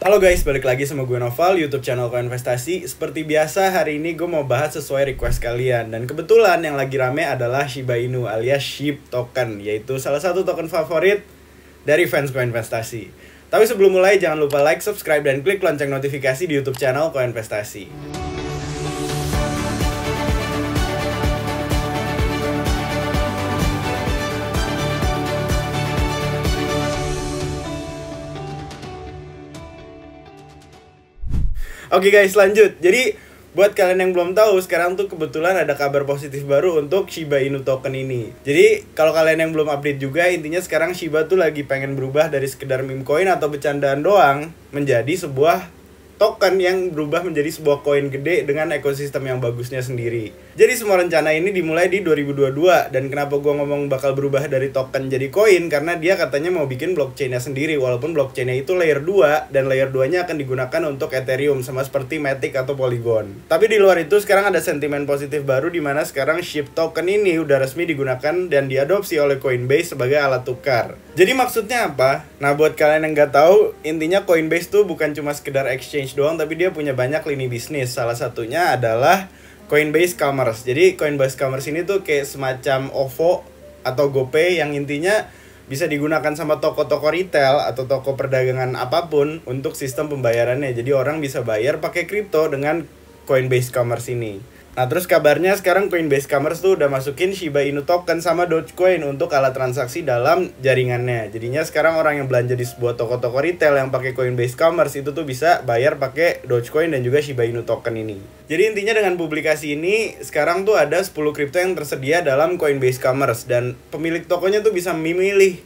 Halo guys, balik lagi sama gue Noval, YouTube channel Koinvestasi. Seperti biasa, hari ini gue mau bahas sesuai request kalian. Dan kebetulan yang lagi rame adalah Shiba Inu alias SHIB token, yaitu salah satu token favorit dari fans Koinvestasi. Tapi sebelum mulai, jangan lupa like, subscribe, dan klik lonceng notifikasi di YouTube channel Koinvestasi. Oke guys, lanjut. Jadi buat kalian yang belum tahu, sekarang tuh kebetulan ada kabar positif baru untuk Shiba Inu token ini. Jadi kalau kalian yang belum update juga, intinya sekarang Shiba tuh lagi pengen berubah dari sekedar meme coin atau bercandaan doang menjadi sebuah token yang berubah menjadi sebuah koin gede dengan ekosistem yang bagusnya sendiri. Jadi semua rencana ini dimulai di 2022. Dan kenapa gue ngomong bakal berubah dari token jadi koin, karena dia katanya mau bikin blockchainnya sendiri. Walaupun blockchainnya itu layer 2, dan layer 2 nya akan digunakan untuk Ethereum, sama seperti Matic atau Polygon. Tapi di luar itu sekarang ada sentimen positif baru, dimana sekarang SHIB token ini udah resmi digunakan dan diadopsi oleh Coinbase sebagai alat tukar. Jadi maksudnya apa? Nah, buat kalian yang nggak tahu, intinya Coinbase tuh bukan cuma sekedar exchange doang, tapi dia punya banyak lini bisnis. Salah satunya adalah Coinbase Commerce. Jadi Coinbase Commerce ini tuh kayak semacam OVO atau GoPay yang intinya bisa digunakan sama toko-toko retail atau toko perdagangan apapun untuk sistem pembayarannya. Jadi orang bisa bayar pakai kripto dengan Coinbase Commerce ini. Nah, terus kabarnya sekarang Coinbase Commerce tuh udah masukin Shiba Inu token sama Dogecoin untuk alat transaksi dalam jaringannya. Jadinya sekarang orang yang belanja di sebuah toko-toko retail yang pakai Coinbase Commerce itu tuh bisa bayar pakai Dogecoin dan juga Shiba Inu token ini. Jadi intinya dengan publikasi ini, sekarang tuh ada 10 kripto yang tersedia dalam Coinbase Commerce dan pemilik tokonya tuh bisa memilih.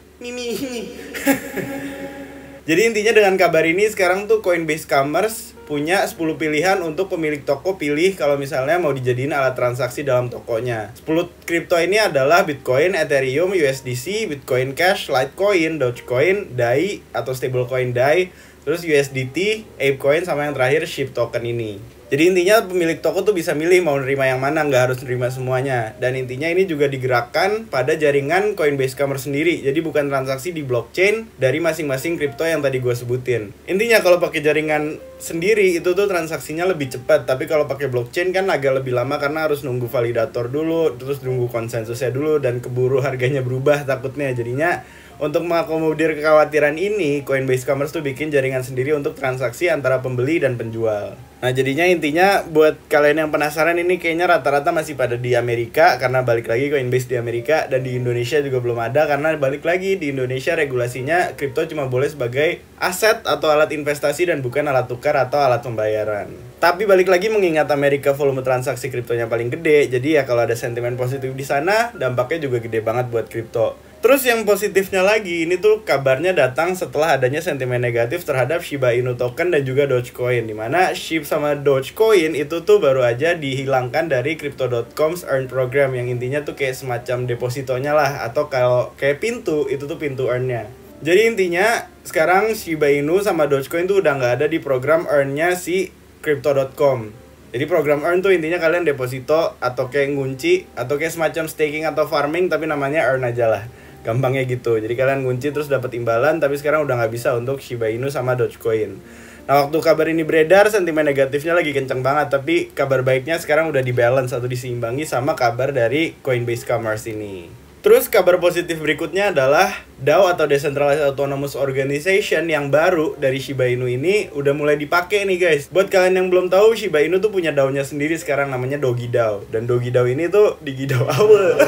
Jadi intinya dengan kabar ini sekarang tuh Coinbase Commerce punya 10 pilihan untuk pemilik toko pilih kalau misalnya mau dijadiin alat transaksi dalam tokonya. 10 kripto ini adalah Bitcoin, Ethereum, USDC, Bitcoin Cash, Litecoin, Dogecoin, DAI atau stablecoin DAI, terus USDT, ApeCoin, sama yang terakhir SHIB token ini. Jadi intinya pemilik toko tuh bisa milih mau nerima yang mana, nggak harus nerima semuanya. Dan intinya ini juga digerakkan pada jaringan Coinbase Commerce sendiri. Jadi bukan transaksi di blockchain dari masing-masing kripto yang tadi gue sebutin. Intinya kalau pakai jaringan sendiri itu tuh transaksinya lebih cepat. Tapi kalau pakai blockchain kan agak lebih lama karena harus nunggu validator dulu, terus nunggu konsensusnya dulu, dan keburu harganya berubah takutnya. Jadinya untuk mengakomodir kekhawatiran ini, Coinbase Commerce tuh bikin jaringan sendiri untuk transaksi antara pembeli dan penjual. Nah, jadinya intinya buat kalian yang penasaran, ini kayaknya rata-rata masih pada di Amerika, karena balik lagi Coinbase di Amerika, dan di Indonesia juga belum ada, karena balik lagi di Indonesia regulasinya kripto cuma boleh sebagai aset atau alat investasi dan bukan alat tukar atau alat pembayaran. Tapi balik lagi, mengingat Amerika volume transaksi kriptonya paling gede, jadi ya kalau ada sentimen positif di sana, dampaknya juga gede banget buat kripto. Terus yang positifnya lagi, ini tuh kabarnya datang setelah adanya sentimen negatif terhadap Shiba Inu token dan juga Dogecoin, dimana SHIB sama Dogecoin itu tuh baru aja dihilangkan dari Crypto.com's Earn Program, yang intinya tuh kayak semacam depositonya lah, atau kalau kayak pintu, itu tuh pintu earn-nya. Jadi intinya sekarang Shiba Inu sama Dogecoin tuh udah nggak ada di program earn-nya si Crypto.com. Jadi program earn tuh intinya kalian deposito atau kayak ngunci atau kayak semacam staking atau farming, tapi namanya earn aja lah. Gampangnya gitu. Jadi kalian ngunci terus dapat imbalan, tapi sekarang udah nggak bisa untuk Shiba Inu sama Dogecoin. Nah, waktu kabar ini beredar, sentimen negatifnya lagi kenceng banget, tapi kabar baiknya sekarang udah dibalance atau diseimbangi sama kabar dari Coinbase Commerce ini. Terus kabar positif berikutnya adalah DAO atau Decentralized Autonomous Organization yang baru dari Shiba Inu ini udah mulai dipakai nih guys. Buat kalian yang belum tahu, Shiba Inu tuh punya DAO-nya sendiri sekarang, namanya Dogi DAO. Dan Dogi DAO ini tuh digidau awal.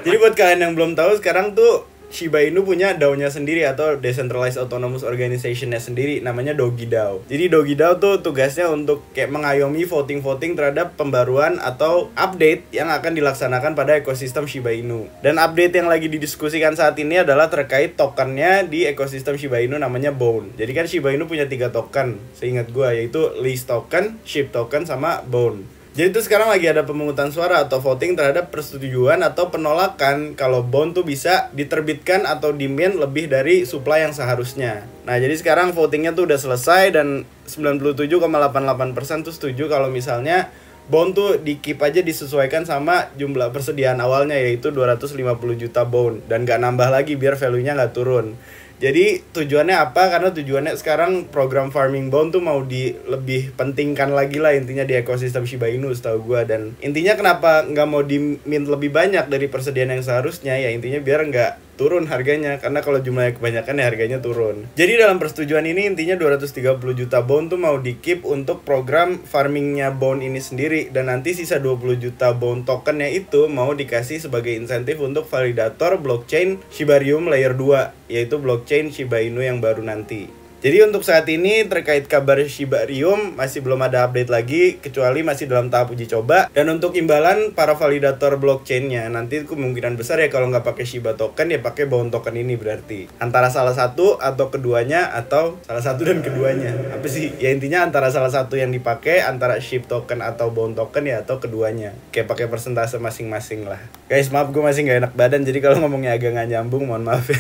Jadi buat kalian yang belum tahu, sekarang tuh Shiba Inu punya DAO-nya sendiri atau Decentralized Autonomous Organization-nya sendiri, namanya Dogi DAO. Jadi Dogi DAO tuh tugasnya untuk kayak mengayomi voting-voting terhadap pembaruan atau update yang akan dilaksanakan pada ekosistem Shiba Inu. Dan update yang lagi didiskusikan saat ini adalah terkait tokennya di ekosistem Shiba Inu, namanya Bone. Jadi kan Shiba Inu punya 3 token, seingat gua, yaitu Lease token, SHIB token, sama Bone. Jadi itu sekarang lagi ada pemungutan suara atau voting terhadap persetujuan atau penolakan kalau bond tuh bisa diterbitkan atau demand lebih dari supply yang seharusnya. Nah, jadi sekarang votingnya tuh udah selesai dan 97,88% tuh setuju kalau misalnya bond tuh di-keep aja, disesuaikan sama jumlah persediaan awalnya, yaitu 250 juta bond, dan gak nambah lagi biar value-nya gak turun. Jadi tujuannya apa? Karena tujuannya sekarang program farming bond tuh mau lebih pentingkan lagi lah intinya di ekosistem Shiba Inu setahu gue. Dan intinya kenapa nggak mau di mint lebih banyak dari persediaan yang seharusnya, ya intinya biar nggak turun harganya, karena kalau jumlahnya kebanyakan ya harganya turun. Jadi dalam persetujuan ini intinya 230 juta bond tuh mau di-keep untuk program farmingnya bond ini sendiri, dan nanti sisa 20 juta bond tokennya itu mau dikasih sebagai insentif untuk validator blockchain Shibarium layer 2, yaitu blockchain Shiba Inu yang baru nanti. Jadi untuk saat ini terkait kabar Shibarium masih belum ada update lagi, kecuali masih dalam tahap uji coba. Dan untuk imbalan para validator blockchainnya nanti kemungkinan besar ya kalau nggak pakai Shiba token ya pakai bond token ini, berarti antara salah satu atau keduanya, atau salah satu dan keduanya. Apa sih? Ya intinya antara salah satu yang dipakai, antara SHIB token atau bond token ya, atau keduanya. Kayak pakai persentase masing-masing lah. Guys, maaf gue masih nggak enak badan, jadi kalau ngomongnya agak nggak nyambung mohon maaf ya.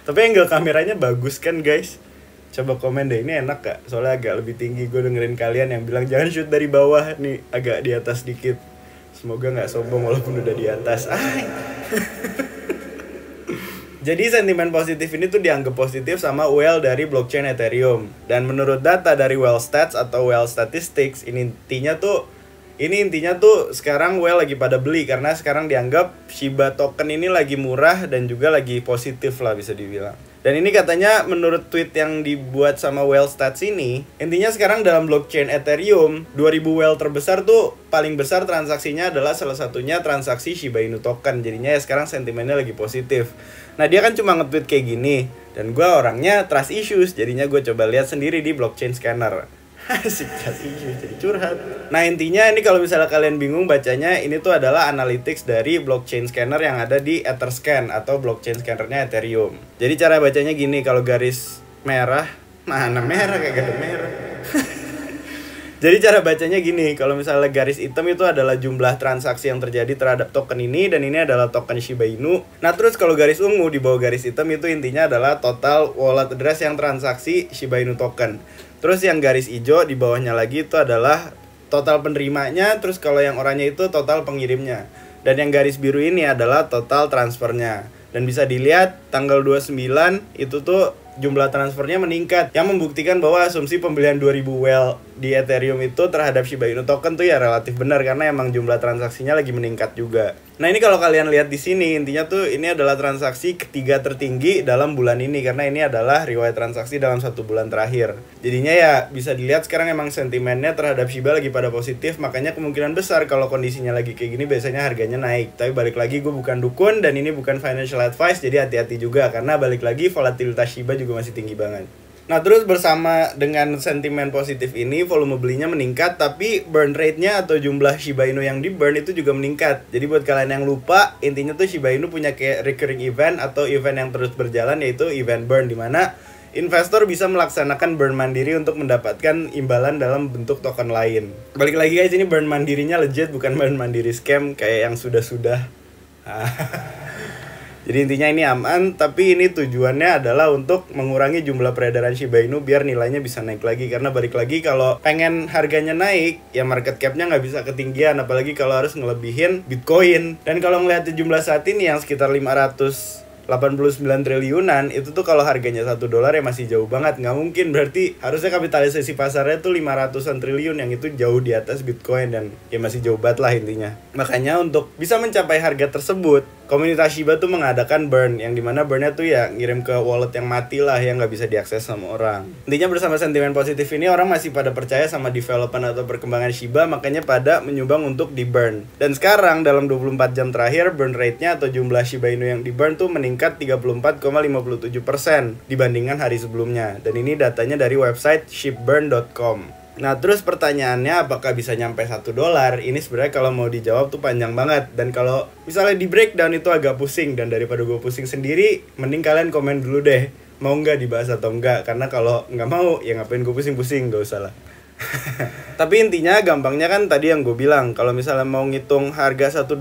Tapi angle kameranya bagus kan guys? Coba komen deh, ini enak gak? Soalnya agak lebih tinggi, gue dengerin kalian yang bilang jangan shoot dari bawah, nih agak di atas dikit. Semoga gak sombong walaupun udah di atas. Jadi sentimen positif ini tuh dianggap positif sama whale dari blockchain Ethereum. Dan menurut data dari Whale Stats atau Whale Statistics, ini intinya tuh sekarang whale lagi pada beli, karena sekarang dianggap Shiba token ini lagi murah dan juga lagi positif lah bisa dibilang. Dan ini katanya menurut tweet yang dibuat sama Whale Stats ini, intinya sekarang dalam blockchain Ethereum 2000 whale terbesar tuh paling besar transaksinya adalah salah satunya transaksi Shiba Inu token. Jadinya ya sekarang sentimennya lagi positif. Nah dia kan cuma nge-tweet kayak gini, dan gue orangnya trust issues, jadinya gue coba lihat sendiri di blockchain scanner. Asik, trust issues jadi curhat. Nah intinya ini kalau misalnya kalian bingung bacanya, ini tuh adalah analytics dari blockchain scanner yang ada di Etherscan atau blockchain scannernya Ethereum. Jadi cara bacanya gini, kalau garis merah, mana merah kayak gak ada merah. Jadi cara bacanya gini, kalau misalnya garis hitam itu adalah jumlah transaksi yang terjadi terhadap token ini, dan ini adalah token Shiba Inu. Nah terus kalau garis ungu di bawah garis hitam itu intinya adalah total wallet address yang transaksi Shiba Inu token. Terus yang garis hijau di bawahnya lagi itu adalah total penerimanya, terus kalau yang oranye itu total pengirimnya. Dan yang garis biru ini adalah total transfernya. Dan bisa dilihat tanggal 29 itu tuh jumlah transfernya meningkat, yang membuktikan bahwa asumsi pembelian 2000 whale di Ethereum itu terhadap Shiba Inu token tuh ya relatif benar, karena emang jumlah transaksinya lagi meningkat juga. Nah ini kalau kalian lihat di sini, intinya tuh ini adalah transaksi ketiga tertinggi dalam bulan ini, karena ini adalah riwayat transaksi dalam 1 bulan terakhir. Jadinya ya bisa dilihat sekarang emang sentimennya terhadap Shiba lagi pada positif, makanya kemungkinan besar kalau kondisinya lagi kayak gini biasanya harganya naik. Tapi balik lagi, gue bukan dukun dan ini bukan financial advice, jadi hati-hati juga, karena balik lagi volatilitas Shiba juga masih tinggi banget. Nah terus bersama dengan sentimen positif ini, volume belinya meningkat, tapi burn rate-nya atau jumlah Shiba Inu yang di burn itu juga meningkat. Jadi buat kalian yang lupa, intinya tuh Shiba Inu punya kayak recurring event atau event yang terus berjalan, yaitu event burn, dimana investor bisa melaksanakan burn mandiri untuk mendapatkan imbalan dalam bentuk token lain. Balik lagi guys, ini burn mandirinya legit, bukan burn mandiri scam kayak yang sudah-sudah. Jadi intinya ini aman, tapi ini tujuannya adalah untuk mengurangi jumlah peredaran Shiba Inu biar nilainya bisa naik lagi. Karena balik lagi kalau pengen harganya naik, ya market cap-nya nggak bisa ketinggian, apalagi kalau harus ngelebihin Bitcoin. Dan kalau ngeliat jumlah saat ini yang sekitar 589 triliunan, itu tuh kalau harganya $1 ya masih jauh banget. Nggak mungkin, berarti harusnya kapitalisasi pasarnya tuh 500-an triliun, yang itu jauh di atas Bitcoin, dan ya masih jauh banget lah intinya. Makanya untuk bisa mencapai harga tersebut, komunitas Shiba tuh mengadakan burn, yang dimana burnnya tuh ya ngirim ke wallet yang mati lah, yang nggak bisa diakses sama orang. Intinya bersama sentimen positif ini, orang masih pada percaya sama development atau perkembangan Shiba, makanya pada menyumbang untuk di burn. Dan sekarang dalam 24 jam terakhir, burn rate-nya atau jumlah Shiba Inu yang di burn tuh meningkat 34,57% dibandingkan hari sebelumnya. Dan ini datanya dari website shipburn.com. Nah terus pertanyaannya, apakah bisa nyampe $1? Ini sebenarnya kalau mau dijawab tuh panjang banget. Dan kalau misalnya di breakdown itu agak pusing, dan daripada gue pusing sendiri, mending kalian komen dulu deh, mau nggak dibahas atau enggak. Karena kalau nggak mau, ya ngapain gue pusing-pusing, gak usah lah. Tapi intinya gampangnya kan tadi yang gue bilang, kalau misalnya mau ngitung harga $1,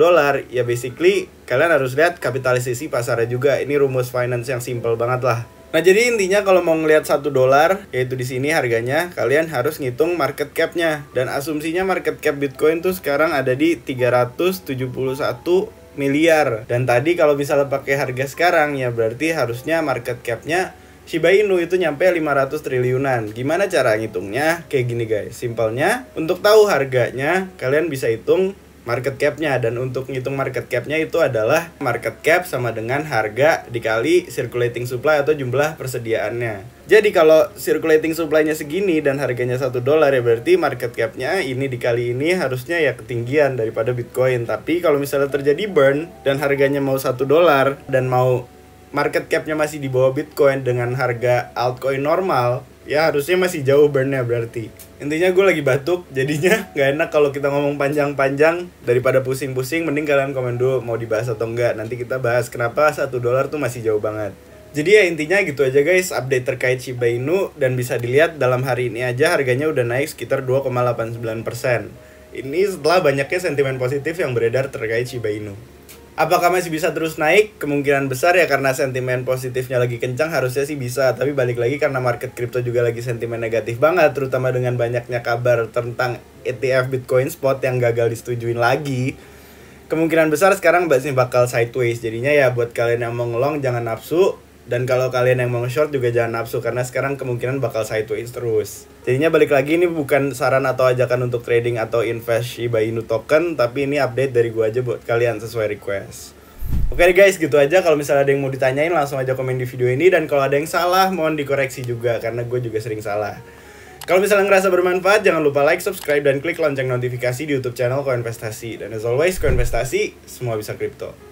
ya basically kalian harus lihat kapitalisasi pasarnya juga. Ini rumus finance yang simple banget lah. Nah jadi intinya kalau mau ngelihat $1, yaitu di sini harganya, kalian harus ngitung market cap-nya. Dan asumsinya market cap Bitcoin tuh sekarang ada di 371 miliar. Dan tadi kalau misalnya pakai harga sekarang ya berarti harusnya market cap-nya Shiba Inu itu nyampe 500 triliunan. Gimana cara ngitungnya? Kayak gini guys, simpelnya untuk tahu harganya kalian bisa hitung market cap-nya. Dan untuk ngitung market cap-nya itu adalah market cap sama dengan harga dikali circulating supply atau jumlah persediaannya. Jadi kalau circulating supply-nya segini dan harganya $1 ya berarti market cap-nya ini dikali ini harusnya ya ketinggian daripada Bitcoin. Tapi kalau misalnya terjadi burn dan harganya mau $1 dan mau market cap-nya masih di bawah Bitcoin dengan harga altcoin normal, ya harusnya masih jauh burn-nya berarti. Intinya gue lagi batuk, jadinya gak enak kalau kita ngomong panjang-panjang. Daripada pusing-pusing, mending kalian komen dulu mau dibahas atau enggak. Nanti kita bahas kenapa $1 tuh masih jauh banget. Jadi ya intinya gitu aja guys, update terkait Shiba Inu. Dan bisa dilihat dalam hari ini aja harganya udah naik sekitar 2,89%. Ini setelah banyaknya sentimen positif yang beredar terkait Shiba Inu. Apakah masih bisa terus naik? Kemungkinan besar ya, karena sentimen positifnya lagi kencang harusnya sih bisa. Tapi balik lagi karena market crypto juga lagi sentimen negatif banget, terutama dengan banyaknya kabar tentang ETF Bitcoin Spot yang gagal disetujuin lagi. Kemungkinan besar sekarang masih bakal sideways. Jadinya ya buat kalian yang mau ngelong jangan nafsu. Dan kalau kalian yang mau short juga jangan nafsu, karena sekarang kemungkinan bakal sideways terus. Jadinya balik lagi ini bukan saran atau ajakan untuk trading atau invest Shiba Inu token, tapi ini update dari gua aja buat kalian sesuai request. Oke guys, gitu aja. Kalau misalnya ada yang mau ditanyain langsung aja komen di video ini. Dan kalau ada yang salah mohon dikoreksi juga, karena gue juga sering salah. Kalau misalnya ngerasa bermanfaat jangan lupa like, subscribe, dan klik lonceng notifikasi di YouTube channel Koinvestasi. Dan as always, Koinvestasi, semua bisa kripto.